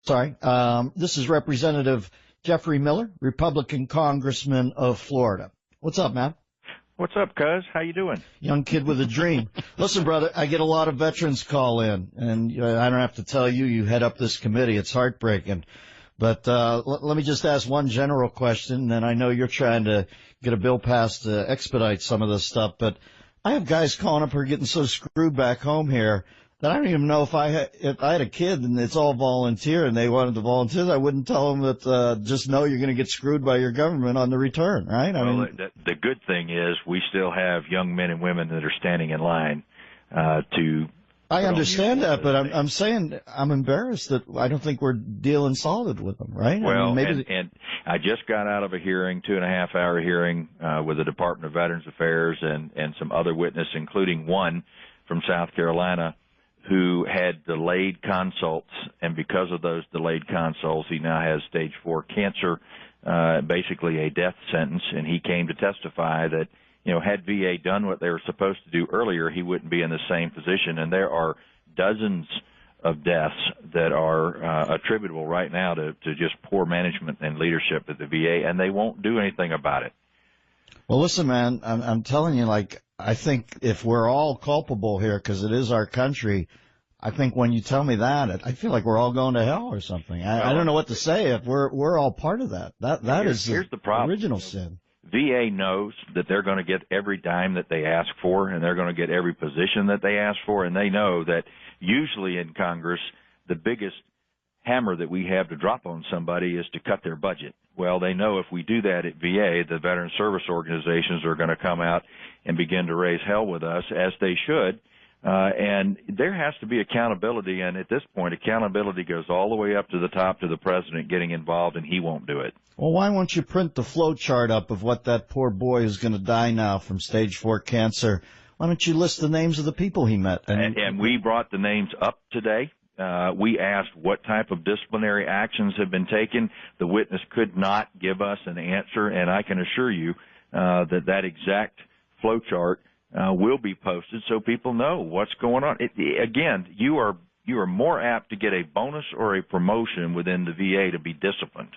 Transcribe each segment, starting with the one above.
Sorry. This is Representative Jeffrey Miller, Republican Congressman of Florida. What's up, man? What's up, cuz? How you doing? Young kid with a dream. Listen, brother, I get a lot of veterans call in, and I don't have to tell you, you head up this committee. It's heartbreaking. But let me just ask one general question, and I know you're trying to get a bill passed to expedite some of this stuff, but I have guys calling up who are getting so screwed back home here that I don't even know if I had a kid and it's all volunteer and they wanted to volunteer, I wouldn't tell them that just know you're going to get screwed by your government on the return, right? The good thing is we still have young men and women that are standing in line to. I understand that, but I'm saying I'm embarrassed that I don't think we're dealing solid with them, right? Well, and I just got out of a hearing, 2.5-hour hearing with the Department of Veterans Affairs and some other witnesses, including one from South Carolina, who had delayed consults, and because of those delayed consults, he now has stage 4 cancer, basically a death sentence, and he came to testify that, had VA done what they were supposed to do earlier, he wouldn't be in the same position, and there are dozens of deaths that are attributable right now to just poor management and leadership at the VA, and they won't do anything about it. Well, listen, man, I'm telling you, I think if we're all culpable here, because it is our country, I think when you tell me that, I feel like we're all going to hell or something. I don't know what to say if we're all part of that. Here's the problem. Original sin. VA knows that they're going to get every dime that they ask for, and they're going to get every position that they ask for, and they know that usually in Congress, the biggest hammer that we have to drop on somebody is to cut their budget. Well, they know if we do that at VA, the veteran service organizations are going to come out and begin to raise hell with us, as they should. And there has to be accountability, and at this point, accountability goes all the way up to the top to the president getting involved, and he won't do it. Well, why won't you print the flow chart up of what that poor boy is going to die now from stage 4 cancer? Why don't you list the names of the people he met? And we brought the names up today. We asked what type of disciplinary actions have been taken. The witness could not give us an answer, and I can assure you that exact flow chart will be posted so people know what's going on. Again, you are more apt to get a bonus or a promotion within the VA to be disciplined.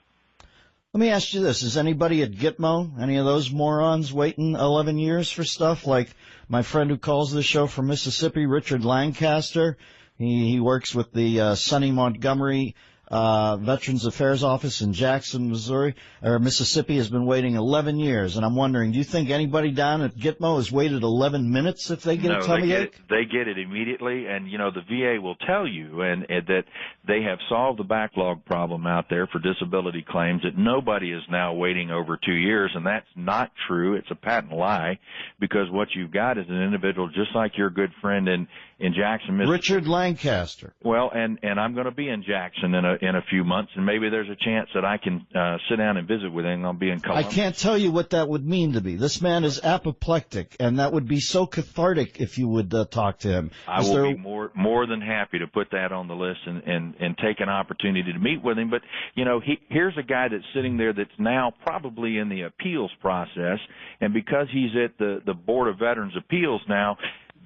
Let me ask you this. Is anybody at Gitmo, any of those morons, waiting 11 years for stuff like my friend who calls the show from Mississippi, Richard Lancaster? He works with the Sonny Montgomery Veterans Affairs Office in Jackson, Mississippi, has been waiting 11 years. And I'm wondering, do you think anybody down at Gitmo has waited 11 minutes if they get a tummy ache? They get it immediately. And, the VA will tell you and that they have solved the backlog problem out there for disability claims, that nobody is now waiting over 2 years. And that's not true. It's a patent lie, because what you've got is an individual just like your good friend in Jackson, Mississippi. Richard Lancaster. Well, and I'm going to be in Jackson in a few months, and maybe there's a chance that I can sit down and visit with him. I'll be in Columbus. I can't tell you what that would mean to me. This man is apoplectic, and that would be so cathartic if you would talk to him. I will be more than happy to put that on the list and take an opportunity to meet with him. But, here's a guy that's sitting there that's now probably in the appeals process, and because he's at the Board of Veterans Appeals now,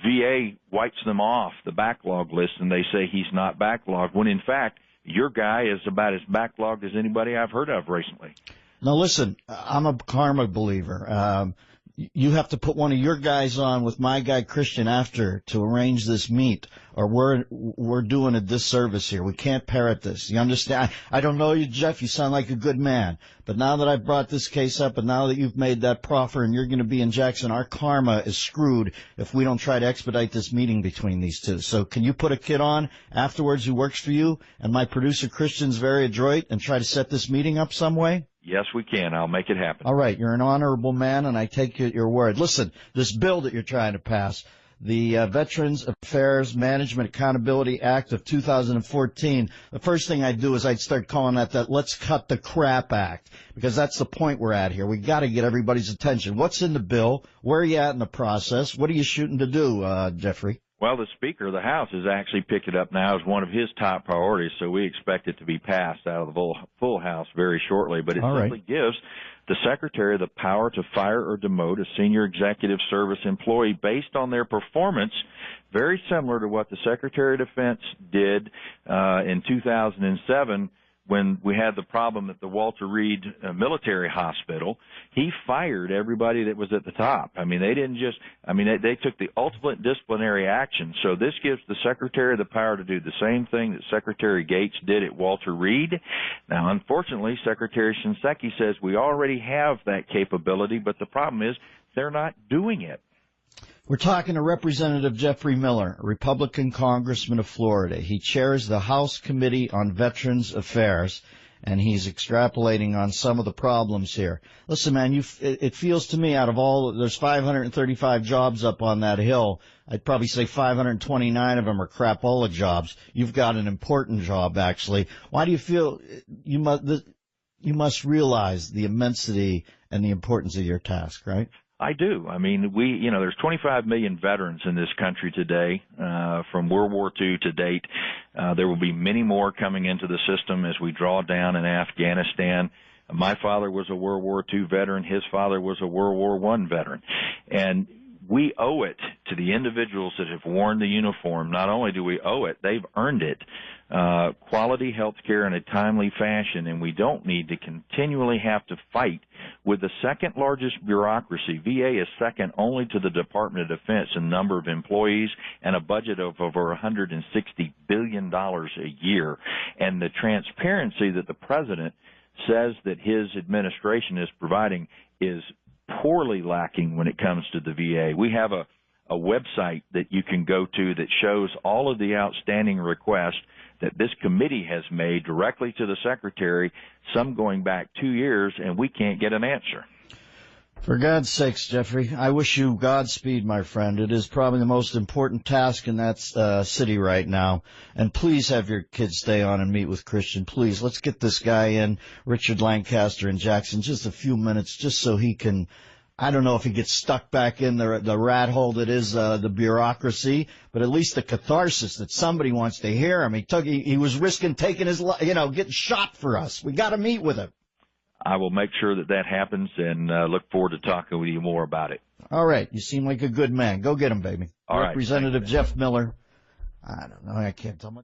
VA wipes them off the backlog list, and they say he's not backlogged, when in fact your guy is about as backlogged as anybody I've heard of recently. Now listen, I'm a karma believer. You have to put one of your guys on with my guy Christian after to arrange this meet, or we're doing a disservice here. We can't parrot this. You understand? I don't know you, Jeff. You sound like a good man. But now that I've brought this case up, and now that you've made that proffer and you're going to be in Jackson, our karma is screwed if we don't try to expedite this meeting between these two. So can you put a kid on afterwards who works for you, and my producer Christian's very adroit, and try to set this meeting up some way? Yes, we can. I'll make it happen. All right. You're an honorable man, and I take you at your word. Listen, this bill that you're trying to pass, the Veterans Affairs Management Accountability Act of 2014, the first thing I'd do is I'd start calling that Let's Cut the Crap Act, because that's the point we're at here. We got to get everybody's attention. What's in the bill? Where are you at in the process? What are you shooting to do, Jeffrey? Well, the Speaker of the House has actually picked it up now as one of his top priorities, so we expect it to be passed out of the full House very shortly. But it simply gives the Secretary the power to fire or demote a senior executive service employee based on their performance, very similar to what the Secretary of Defense did in 2007 when we had the problem at the Walter Reed Military Hospital. He fired everybody that was at the top. I mean, they didn't just, I mean, they took the ultimate disciplinary action. So this gives the Secretary the power to do the same thing that Secretary Gates did at Walter Reed. Now, unfortunately, Secretary Shinseki says we already have that capability, but the problem is they're not doing it. We're talking to Representative Jeffrey Miller, a Republican congressman of Florida. He chairs the House Committee on Veterans Affairs, and he's extrapolating on some of the problems here. Listen, man, it feels to me out of there's 535 jobs up on that hill. I'd probably say 529 of them are crapola jobs. You've got an important job, actually. Why do you feel you must realize the immensity and the importance of your task, right? I do. I mean, there's 25 million veterans in this country today, from World War II to date. There will be many more coming into the system as we draw down in Afghanistan. My father was a World War II veteran. His father was a World War I veteran. And we owe it to the individuals that have worn the uniform. Not only do we owe it, they've earned it. Quality health care in a timely fashion, and we don't need to continually have to fight with the second largest bureaucracy. VA is second only to the Department of Defense in number of employees and a budget of over $160 billion a year. And the transparency that the President says that his administration is providing is poorly lacking when it comes to the VA. We have a website that you can go to that shows all of the outstanding requests that this committee has made directly to the Secretary, some going back 2 years, and we can't get an answer. For God's sakes, Jeffrey, I wish you Godspeed, my friend. It is probably the most important task in that city right now. And please have your kids stay on and meet with Christian. Please, let's get this guy in, Richard Lancaster in Jackson, just a few minutes, just so he can, I don't know if he gets stuck back in the rat hole that is the bureaucracy, but at least the catharsis that somebody wants to hear him. He was risking taking his, getting shot for us. We got to meet with him. I will make sure that happens, and look forward to talking with you more about it. All right. You seem like a good man. Go get him, baby. All right. Representative Jeff Miller. I don't know. I can't tell much.